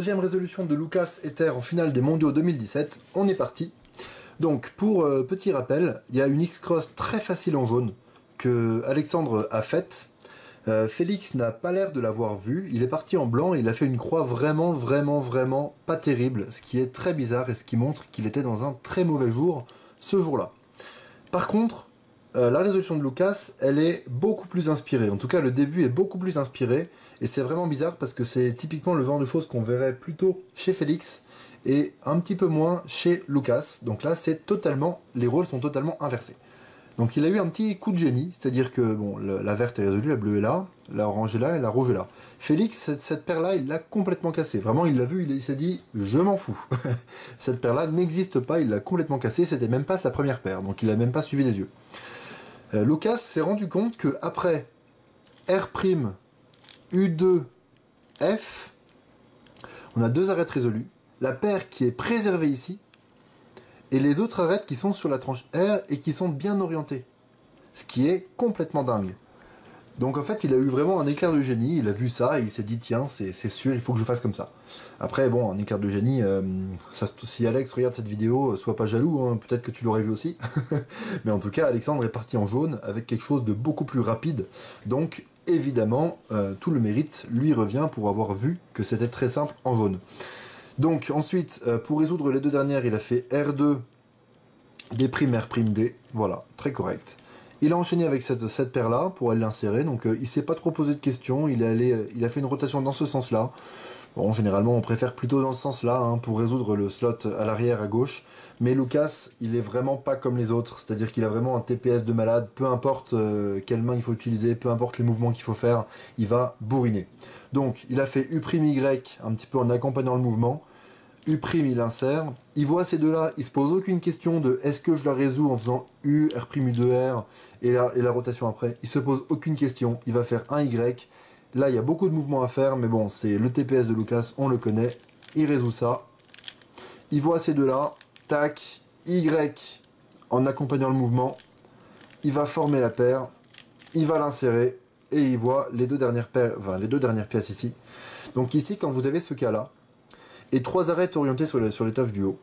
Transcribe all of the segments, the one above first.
deuxième résolution de Lucas Ether en finale des mondiaux 2017, on est parti. Donc pour petit rappel, il y a une X-Cross très facile en jaune que Alexandre a faite. Félix n'a pas l'air de l'avoir vue, il est parti en blanc et il a fait une croix vraiment pas terrible, ce qui est très bizarre et ce qui montre qu'il était dans un très mauvais jour ce jour-là. Par contre, la résolution de Lucas, elle est beaucoup plus inspirée, en tout cas le début est beaucoup plus inspiré, et c'est vraiment bizarre parce que c'est typiquement le genre de choses qu'on verrait plutôt chez Félix et un petit peu moins chez Lucas, donc là c'est totalement, les rôles sont totalement inversés. Donc il a eu un petit coup de génie, c'est-à-dire que bon, la verte est résolue, la bleue est là, la orange est là et la rouge est là. Félix, cette paire-là, il l'a complètement cassée. Vraiment, il l'a vu, il s'est dit « je m'en fous ». Cette paire-là n'existe pas, il l'a complètement cassée, c'était même pas sa première paire, donc il a même pas suivi les yeux. Lucas s'est rendu compte que après R', U2, F, on a deux arêtes résolues, la paire qui est préservée ici, et les autres arêtes qui sont sur la tranche R et qui sont bien orientées. Ce qui est complètement dingue. Donc en fait, il a eu vraiment un éclair de génie, il a vu ça et il s'est dit tiens, c'est sûr, il faut que je fasse comme ça. Après, bon, un éclair de génie, si Alex regarde cette vidéo, sois pas jaloux, hein, peut-être que tu l'aurais vu aussi. Mais en tout cas, Alexandre est parti en jaune avec quelque chose de beaucoup plus rapide. Donc évidemment, tout le mérite lui revient pour avoir vu que c'était très simple en jaune. Donc ensuite, pour résoudre les deux dernières, il a fait R2, D', R', voilà, très correct. Il a enchaîné avec cette paire-là pour aller l'insérer, donc il s'est pas trop posé de questions, il a fait une rotation dans ce sens-là. Bon, généralement on préfère plutôt dans ce sens-là, hein, pour résoudre le slot à l'arrière à gauche, mais Lucas, il est vraiment pas comme les autres, c'est-à-dire qu'il a vraiment un TPS de malade, peu importe quelle main il faut utiliser, peu importe les mouvements qu'il faut faire, il va bourriner. Donc il a fait U', un petit peu en accompagnant le mouvement, U', il insère, il voit ces deux-là, il se pose aucune question de est-ce que je la résous en faisant U, R', U2R et la rotation après, il se pose aucune question, il va faire un Y, là il y a beaucoup de mouvements à faire, mais bon, c'est le TPS de Lucas, on le connaît, il résout ça, il voit ces deux-là, tac, Y en accompagnant le mouvement, il va former la paire, il va l'insérer, et il voit les deux dernières paires, enfin les deux dernières pièces ici. Donc ici, quand vous avez ce cas-là, et trois arêtes orientées sur l'étage du haut,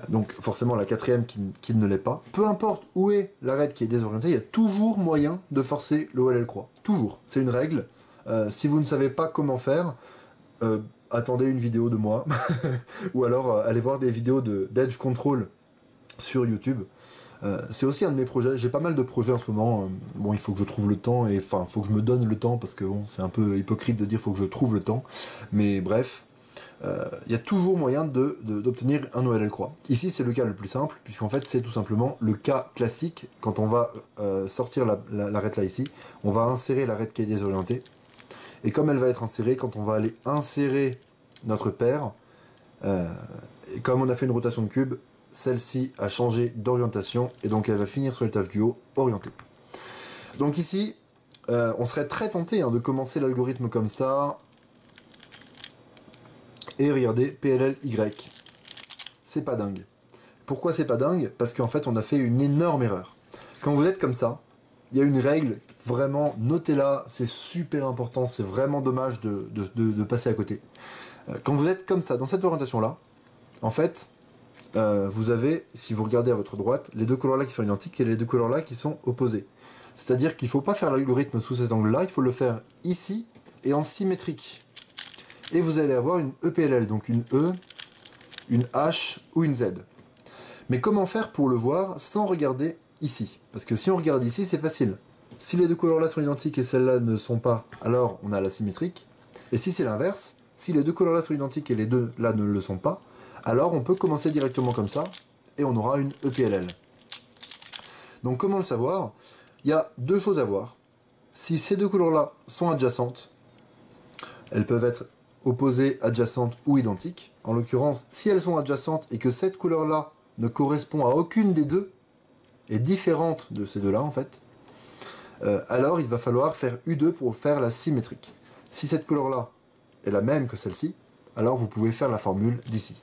donc forcément la quatrième qui ne l'est pas, peu importe où est l'arête qui est désorientée, il y a toujours moyen de forcer le OLL croix. Toujours. C'est une règle. Si vous ne savez pas comment faire, attendez une vidéo de moi, ou alors allez voir des vidéos d'Edge Control sur YouTube. C'est aussi un de mes projets, j'ai pas mal de projets en ce moment, bon il faut que je trouve le temps, et enfin il faut que je me donne le temps, parce que bon c'est un peu hypocrite de dire faut que je trouve le temps, mais bref, il y a toujours moyen d'obtenir un OLL croix. Ici c'est le cas le plus simple, puisqu'en fait c'est tout simplement le cas classique, quand on va sortir l'arête là ici, on va insérer l'arête qui est désorientée, et comme elle va être insérée, quand on va aller insérer notre paire, et comme on a fait une rotation de cube, celle-ci a changé d'orientation et donc elle va finir sur l'étage du haut orientée. Donc ici, on serait très tenté hein, de commencer l'algorithme comme ça. Et regardez, PLL-Y. C'est pas dingue. Pourquoi c'est pas dingue? Parce qu'en fait on a fait une énorme erreur. Quand vous êtes comme ça, il y a une règle, vraiment, notez-la, c'est super important, c'est vraiment dommage de passer à côté. Quand vous êtes comme ça, dans cette orientation-là, en fait, vous avez, si vous regardez à votre droite, les deux couleurs là qui sont identiques et les deux couleurs là qui sont opposées. C'est-à-dire qu'il ne faut pas faire l'algorithme sous cet angle-là, il faut le faire ici et en symétrique. Et vous allez avoir une EPLL, donc une E, une H ou une Z. Mais comment faire pour le voir sans regarder ici? Parce que si on regarde ici, c'est facile. Si les deux couleurs là sont identiques et celles-là ne sont pas, alors on a la symétrique. Et si c'est l'inverse, si les deux couleurs là sont identiques et les deux là ne le sont pas, alors on peut commencer directement comme ça, et on aura une EPLL. Donc comment le savoir? Il y a deux choses à voir. Si ces deux couleurs-là sont adjacentes, elles peuvent être opposées, adjacentes ou identiques. En l'occurrence, si elles sont adjacentes et que cette couleur-là ne correspond à aucune des deux, est différente de ces deux-là en fait, alors il va falloir faire U2 pour faire la symétrique. Si cette couleur-là est la même que celle-ci, alors vous pouvez faire la formule d'ici.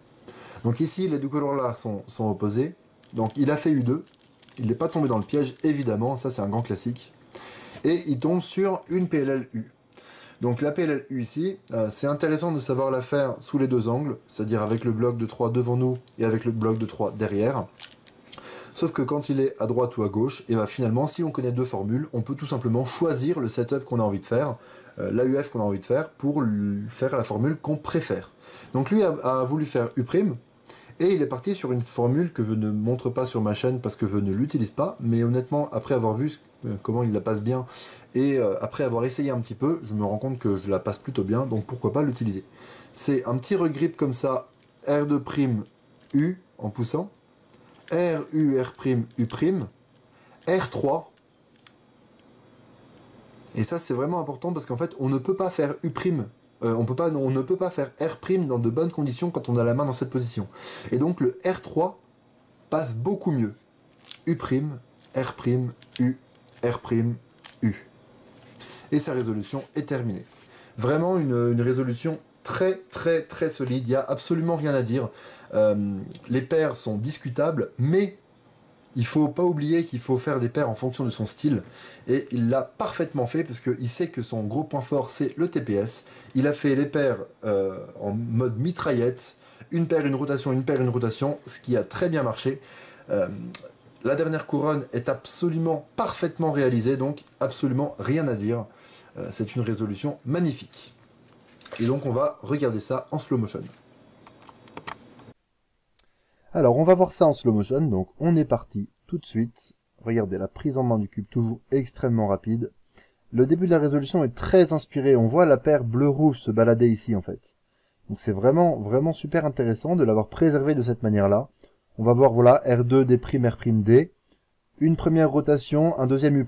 Donc ici, les deux couleurs-là sont opposées. Donc il a fait U2. Il n'est pas tombé dans le piège, évidemment. Ça, c'est un grand classique. Et il tombe sur une PLL-U. Donc la PLLU ici, c'est intéressant de savoir la faire sous les deux angles, c'est-à-dire avec le bloc de 3 devant nous et avec le bloc de 3 derrière. Sauf que quand il est à droite ou à gauche, et ben finalement, si on connaît deux formules, on peut tout simplement choisir le setup qu'on a envie de faire, l'AUF qu'on a envie de faire, pour faire la formule qu'on préfère. Donc lui a voulu faire U', et il est parti sur une formule que je ne montre pas sur ma chaîne parce que je ne l'utilise pas, mais honnêtement, après avoir vu comment il la passe bien, et après avoir essayé un petit peu, je me rends compte que je la passe plutôt bien, donc pourquoi pas l'utiliser. C'est un petit regrip comme ça, R2' U en poussant, R, U, R', U', R3. Et ça, c'est vraiment important parce qu'en fait, on ne peut pas faire U', on ne peut pas faire R' dans de bonnes conditions quand on a la main dans cette position. Et donc, le R3 passe beaucoup mieux. U', R', U, R', U. Et sa résolution est terminée. Vraiment une résolution très très très solide, il n'y a absolument rien à dire. Les paires sont discutables, mais il faut pas oublier qu'il faut faire des paires en fonction de son style, et il l'a parfaitement fait, parce qu'il sait que son gros point fort c'est le TPS. Il a fait les paires en mode mitraillette, une paire, une rotation, une paire, une rotation, ce qui a très bien marché. La dernière couronne est absolument parfaitement réalisée, donc absolument rien à dire. C'est une résolution magnifique. Et donc on va regarder ça en slow motion. Alors on va voir ça en slow motion, donc on est parti tout de suite. Regardez la prise en main du cube, toujours extrêmement rapide. Le début de la résolution est très inspiré, on voit la paire bleu-rouge se balader ici en fait. Donc c'est vraiment, vraiment super intéressant de l'avoir préservé de cette manière-là. On va voir, voilà, R2, D', R', D. Une première rotation, un deuxième U',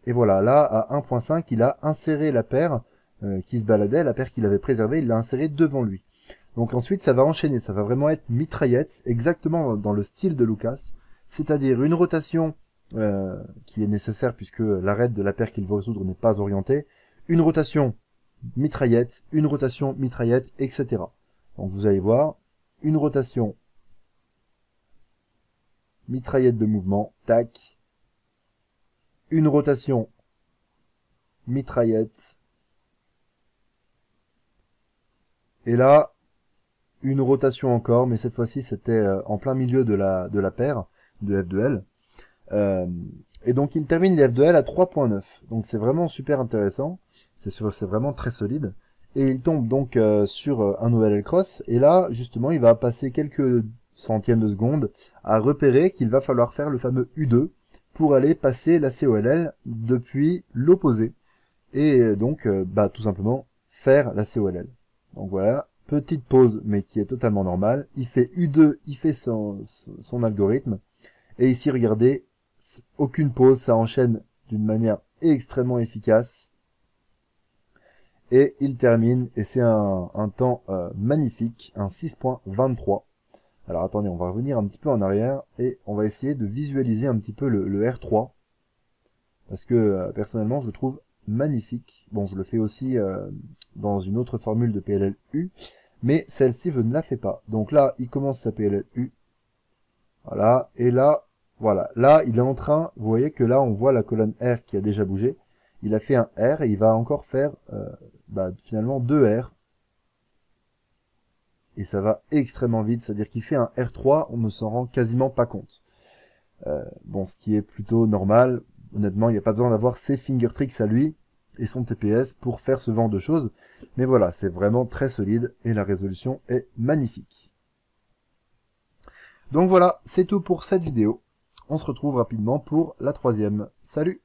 et voilà, là, à 1.5, il a inséré la paire qui se baladait, la paire qu'il avait préservée, il l'a insérée devant lui. Donc ensuite, ça va enchaîner, ça va vraiment être mitraillette, exactement dans le style de Lucas, c'est-à-dire une rotation qui est nécessaire puisque l'arête de la paire qu'il veut résoudre n'est pas orientée, une rotation mitraillette, etc. Donc vous allez voir, une rotation mitraillette de mouvement, tac, une rotation mitraillette, et là, une rotation encore, mais cette fois-ci c'était en plein milieu de la paire de F2L. Et donc il termine les F2L à 3.9. Donc c'est vraiment super intéressant, c'est vraiment très solide. Et il tombe donc sur un OLL cross, et là justement il va passer quelques centièmes de seconde à repérer qu'il va falloir faire le fameux U2 pour aller passer la COLL depuis l'opposé. Et donc tout simplement faire la COLL. Donc voilà, petite pause mais qui est totalement normale. Il fait U2, il fait son algorithme. Et ici regardez, aucune pause, ça enchaîne d'une manière extrêmement efficace. Et il termine, et c'est un temps magnifique, un 6.23. Alors attendez, on va revenir un petit peu en arrière, et on va essayer de visualiser un petit peu le R3. Parce que personnellement, je le trouve magnifique. Bon, je le fais aussi dans une autre formule de PLLU, mais celle-ci, je ne la fais pas. Donc là, il commence sa PLLU. Voilà, et là, voilà. Là, il est en train, vous voyez que là, on voit la colonne R qui a déjà bougé. Il a fait un R et il va encore faire finalement 2 R. Et ça va extrêmement vite, c'est-à-dire qu'il fait un R3, on ne s'en rend quasiment pas compte. Bon, ce qui est plutôt normal. Honnêtement, il n'y a pas besoin d'avoir ses finger tricks à lui et son TPS pour faire ce genre de choses. Mais voilà, c'est vraiment très solide et la résolution est magnifique. Donc voilà, c'est tout pour cette vidéo. On se retrouve rapidement pour la troisième. Salut!